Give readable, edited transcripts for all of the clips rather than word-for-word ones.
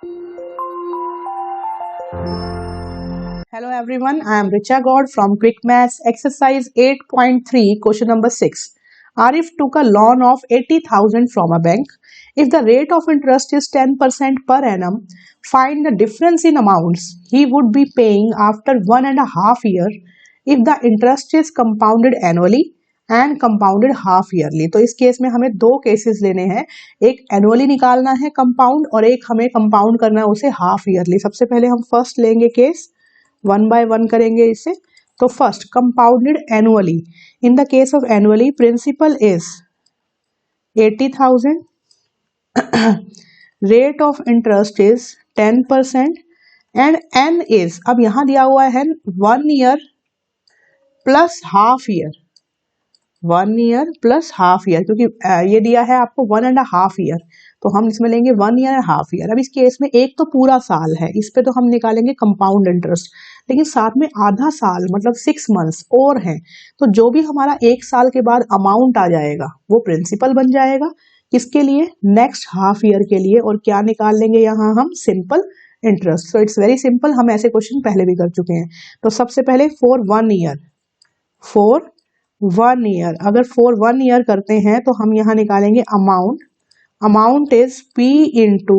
Hello everyone, I am Richa God from Quick Maths exercise 8.3 question number 6. Arif took a loan of 80,000 from a bank. If the rate of interest is 10% per annum, find the difference in amounts he would be paying after 1.5 years if the interest is compounded annually and compounded half yearly. तो इस case में हमें दो cases लेने हैं, एक annually निकालना है कंपाउंड और एक हमें कंपाउंड करना है उसे हाफ ईयरली। सबसे पहले हम फर्स्ट लेंगे केस, वन बाय वन करेंगे इसे। तो first compounded annually, in the case of annually principal is 80,000, rate of interest is 10% and n is, अब यहां दिया हुआ है 1 year plus half year, 1 year plus half year, क्योंकि ये दिया है आपको 1.5 ईयर, तो हम इसमें लेंगे 1 ईयर एंड हाफ ईयर। अब इस केस में एक तो पूरा साल है, इस पे तो हम निकालेंगे कंपाउंड इंटरेस्ट, लेकिन साथ में आधा साल मतलब 6 मंथ्स और हैं, तो जो भी हमारा एक साल के बाद अमाउंट आ जाएगा वो प्रिंसिपल बन जाएगा। किसके लिए? नेक्स्ट हाफ ईयर के लिए। और क्या निकाल लेंगे यहाँ हम? Simple interest. So it's very simple, हम ऐसे क्वेश्चन पहले भी कर चुके हैं। तो सबसे पहले फॉर 1 ईयर, फॉर 1 ईयर, अगर फॉर 1 ईयर करते हैं तो हम यहाँ निकालेंगे amount, amount is P into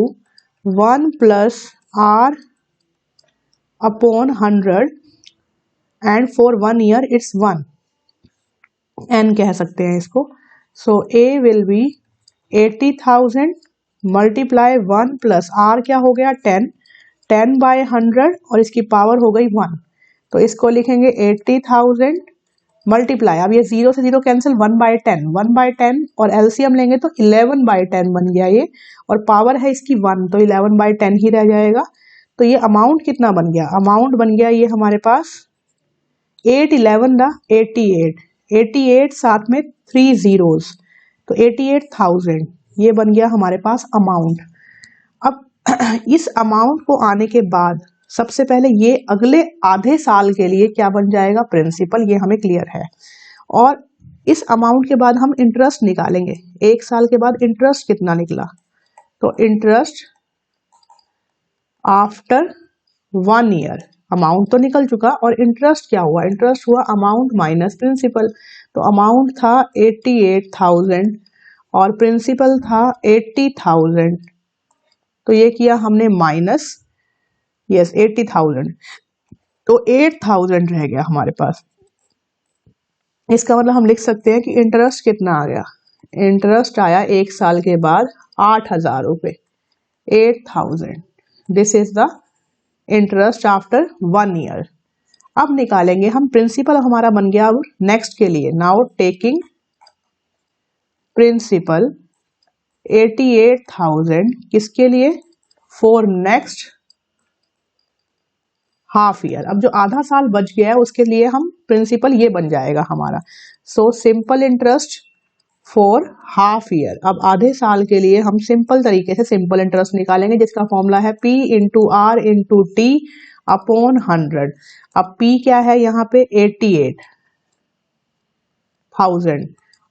1 plus R upon 100 and for 1 year it's 1, N कह सकते हैं इसको। सो A will be 80,000 multiply 1 plus R क्या हो गया 10, 10 बाय 100 और इसकी पावर हो गई 1, तो इसको लिखेंगे 80,000 मल्टीप्लाई, अब ये 0 से 0 कैंसिल, 1 बाय 10, 1 बाय 10 और एलसीएम लेंगे तो 11 बाय 10 बन गया ये, और पावर है इसकी 1, तो 11 बाय 10 ही रह जाएगा। तो ये अमाउंट कितना बन गया? अमाउंट बन गया ये हमारे पास 8 11 दा 88, 88 साथ में 3 zeros, तो 88,000 ये बन गया हमारे पास अमाउंट। अब इस अमाउंट को आने के बाद सबसे पहले ये अगले आधे साल के लिए क्या बन जाएगा? प्रिंसिपल, ये हमें क्लियर है। और इस अमाउंट के बाद हम इंटरेस्ट निकालेंगे, एक साल के बाद इंटरेस्ट कितना निकला, तो इंटरेस्ट आफ्टर 1 ईयर, अमाउंट तो निकल चुका और इंटरेस्ट क्या हुआ? इंटरेस्ट हुआ अमाउंट माइनस प्रिंसिपल, तो अमाउंट था 88,000 और प्रिंसिपल था 80,000, तो ये किया हमने माइनस, यस 80,000, तो 8,000 रह गया हमारे पास। इसका मतलब हम लिख सकते हैं कि इंटरेस्ट कितना आ गया? इंटरेस्ट आया एक साल के बाद 8,000 रुपए, 8,000, this is the interest after 1 year. अब निकालेंगे हम प्रिंसिपल, हमारा बन गया अब नेक्स्ट के लिए। नाउ टेकिंग प्रिंसिपल 88,000 किसके लिए? For next half year. अब जो आधा साल बच गया है उसके लिए हम प्रिंसिपल ये बन जाएगा हमारा। So simple interest for half year, अब आधे साल के लिए हम सिंपल तरीके से सिंपल इंटरेस्ट निकालेंगे, जिसका फॉर्मूला है P into R into T upon 100। अब P क्या है यहाँ पे? 88,000।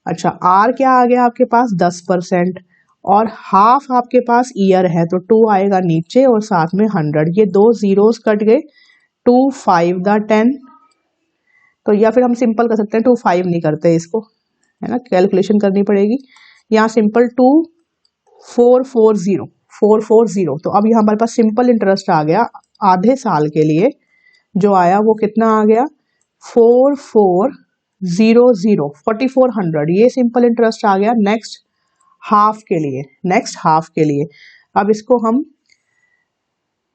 अच्छा, R क्या आ गया आपके पास? 10%, और हाफ आपके पास ईयर है तो 2 आएगा नीचे और साथ में 100, ये दो जीरोस कट गए, 2 5 दा 10, तो या फिर हम सिंपल कर सकते हैं, 2 5 नहीं करते इसको, है ना, कैलकुलेशन करनी पड़ेगी। यहाँ सिंपल 2 4 4 0 4 4 0, तो अब यहाँ हमारे पास सिंपल इंटरेस्ट आ गया आधे साल के लिए, जो आया वो कितना आ गया? 4400, 4400, ये सिंपल इंटरेस्ट आ गया नेक्स्ट हाफ के लिए, नेक्स्ट हाफ के लिए। अब इसको हम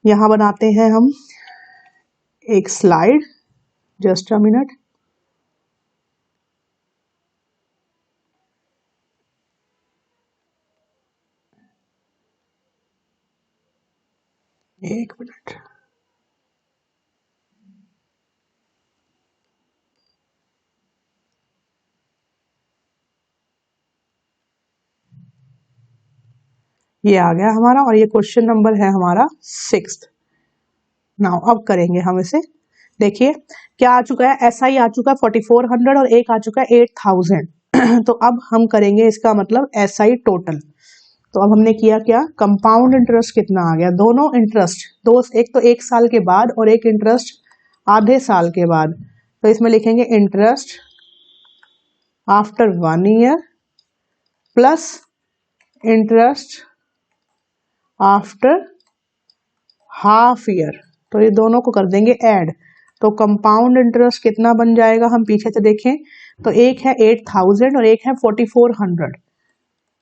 यहाँ बनाते हैं हम एक स्लाइड, जस्ट अ मिनट। एक मिनट, ये आ गया हमारा, और ये क्वेश्चन नंबर है हमारा 6th। नाउ अब करेंगे हम इसे, देखिए क्या आ चुका है? SI आ चुका है 4400 और एक आ चुका है 8000 तो अब हम करेंगे इसका मतलब SI टोटल। तो अब हमने किया क्या, कंपाउंड इंटरेस्ट कितना आ गया, दोनों इंटरेस्ट दो, एक तो 1 साल के बाद और एक इंटरेस्ट आधे साल के बाद। तो इसमें लिखेंगे interest after 1 year plus interest after half year. तो ये दोनों को कर देंगे ऐड। तो कंपाउंड इंटरेस्ट कितना बन जाएगा, हम पीछे से देखें तो एक है 8000 और एक है 4400।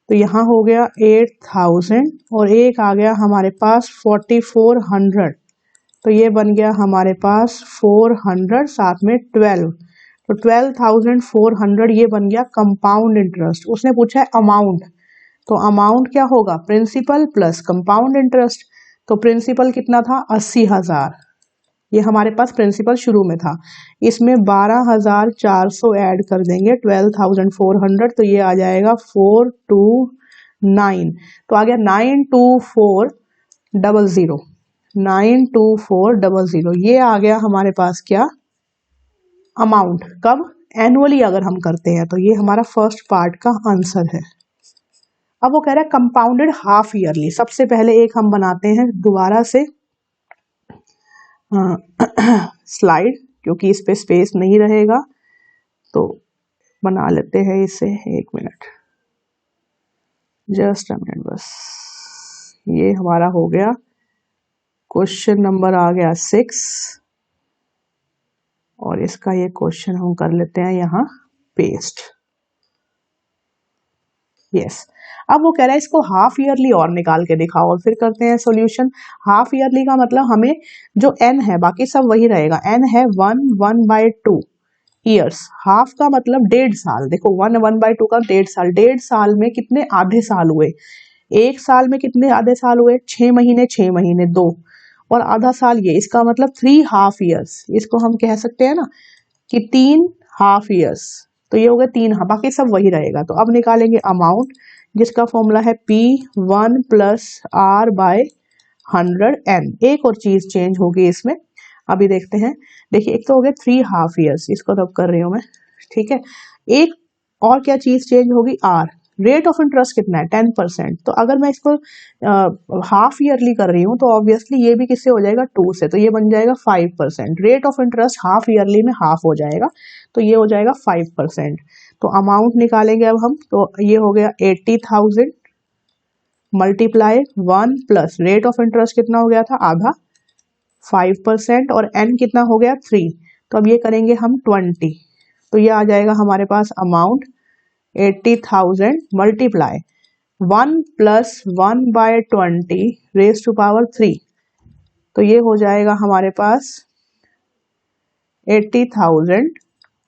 तो यहाँ हो गया 8000 और एक आ गया हमारे पास 4400। तो ये बन गया हमारे पास 400 साथ में 12। तो 12400 ये बन गया कंपाउंड इंटरेस्ट। उसने पूछा है अमाउंट, तो अमाउंट क्या होगा, प्रिंसिपल प्लस कंपाउंड इंटरेस्ट। तो प्रिंसिपल कितना था 80,000, ये हमारे पास प्रिंसिपल शुरू में था। इसमें 12,400 ऐड कर देंगे 12,400, तो ये आ जाएगा 429। तो आ गया 92400, 92400 ये आ गया हमारे पास क्या, अमाउंट। कब, एनुअली अगर हम करते हैं तो ये हमारा फर्स्ट पार्ट का आंसर है। अब वो कह रहा है कंपाउंडेड हाफ ईयरली। सबसे पहले एक हम बनाते हैं दोबारा से स्लाइड, क्योंकि इस पे स्पेस नहीं रहेगा, तो बना लेते हैं इसे। 1 मिनट, जस्ट अ मिनट बस। ये हमारा हो गया, क्वेश्चन नंबर आ गया 6 और इसका ये क्वेश्चन हम कर लेते हैं यहाँ पेस्ट। यस अब वो कह रहा है इसको हाफ ईयरली और निकाल के दिखाओ और फिर करते हैं सॉल्यूशन। हाफ ईयरली का मतलब हमें जो n है बाकी सब वही रहेगा, n है 1/2 ईयर्स। हाफ का मतलब 1.5 साल। देखो 1/2 का 1.5 साल, 1.5 साल में कितने आधे साल हुए, एक साल में कितने आधे साल हुए, 6 महीने 6 महीने 2 और आधा साल ये, इसका मतलब 3 हाफ ईयर्स। इसको हम कह सकते हैं ना कि 3 हाफ ईयर्स। तो ये हो गया 3, बाकी सब वही रहेगा। तो अब निकालेंगे अमाउंट, जिसका फॉर्मूला है P1 + R/100n। एक और चीज चेंज होगी इसमें, अभी देखते हैं। देखिए एक तो हो गया 3 हाफ ईयर्स, इसको तब कर रही हूं मैं, ठीक है। एक और क्या चीज चेंज होगी, R। रेट ऑफ इंटरेस्ट कितना है 10%। तो अगर मैं इसको हाफ ईयरली कर रही हूँ तो ऑब्वियसली ये भी किससे हो जाएगा 2 से, तो ये बन जाएगा 5%। Rate of interest half yearly में हाफ हो जाएगा, तो ये हो जाएगा 5%। तो अमाउंट निकालेंगे अब हम, तो ये हो गया 80,000 multiply 1 plus rate of interest कितना हो गया था आधा 5% और n कितना हो गया 3। तो अब ये करेंगे हम 20, तो ये आ जाएगा हमारे पास amount 80,000 multiply 1 + 1/20 raise to power 3। तो ये हो जाएगा हमारे पास 80,000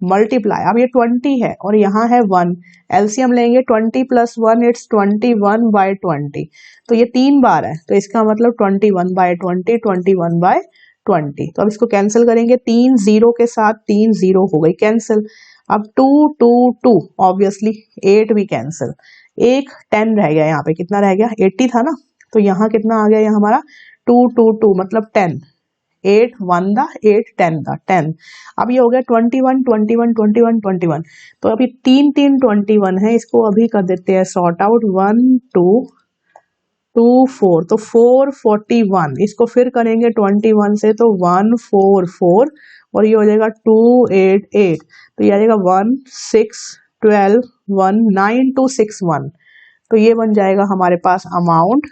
मल्टीप्लाई, अब ये 20 है और यहाँ है 1, एलसीएम लेंगे 20 + 1 इट्स 21/20। तो ये 3 बार है, तो इसका मतलब 21/20, 21/20। तो अब इसको कैंसिल करेंगे, 3 0 के साथ 3 0 हो गई कैंसिल। अब 2 2 2 ऑब्वियसली 8 भी कैंसिल, एक 10 रह गया, यहाँ पे कितना रह गया 80 था ना, तो यहाँ कितना आ गया, यहाँ हमारा 2 2 2 मतलब 10, 8 1 दा 8 10 दा 10। अब ये हो गया 21 21 21 21। तो अभी 3 3 21 है, इसको अभी कर देते हैं सॉर्ट आउट, 1 2 2 4, तो 441। इसको फिर करेंगे 21 से तो 144 और ये हो जाएगा 288। तो ये आ जाएगा 161219,261। तो ये बन जाएगा हमारे पास अमाउंट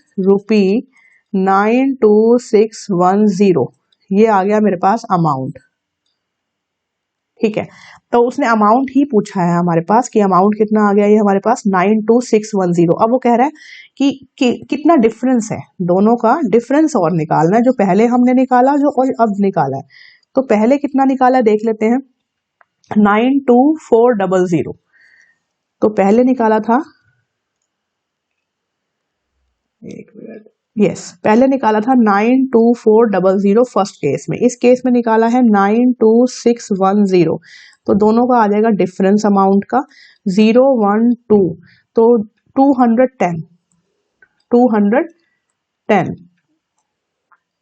₹92610। ये आ गया मेरे पास अमाउंट, ठीक है। तो उसने अमाउंट ही पूछा है हमारे पास कि अमाउंट कितना आ गया, ये हमारे पास 92610। अब वो कह रहा है कि कितना डिफरेंस है, दोनों का डिफरेंस और निकालना है, जो पहले हमने निकाला जो और अब निकाला है। तो पहले कितना निकाला देख लेते हैं, 92400। तो पहले निकाला था, एक मिनट, यस पहले निकाला था 92400 फर्स्ट केस में, इस केस में निकाला है 92610। तो दोनों का आ जाएगा डिफरेंस अमाउंट का 012, तो 210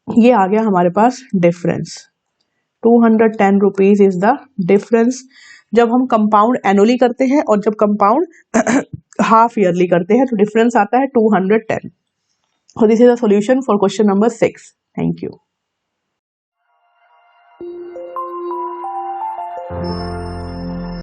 ये आ गया हमारे पास difference. 210 rupees is the difference जब हम कंपाउंड एनुअली करते हैं और जब कंपाउंड हाफ ईयरली करते हैं तो डिफरेंस आता है 210. So this is a solution for question number 6. Thank you.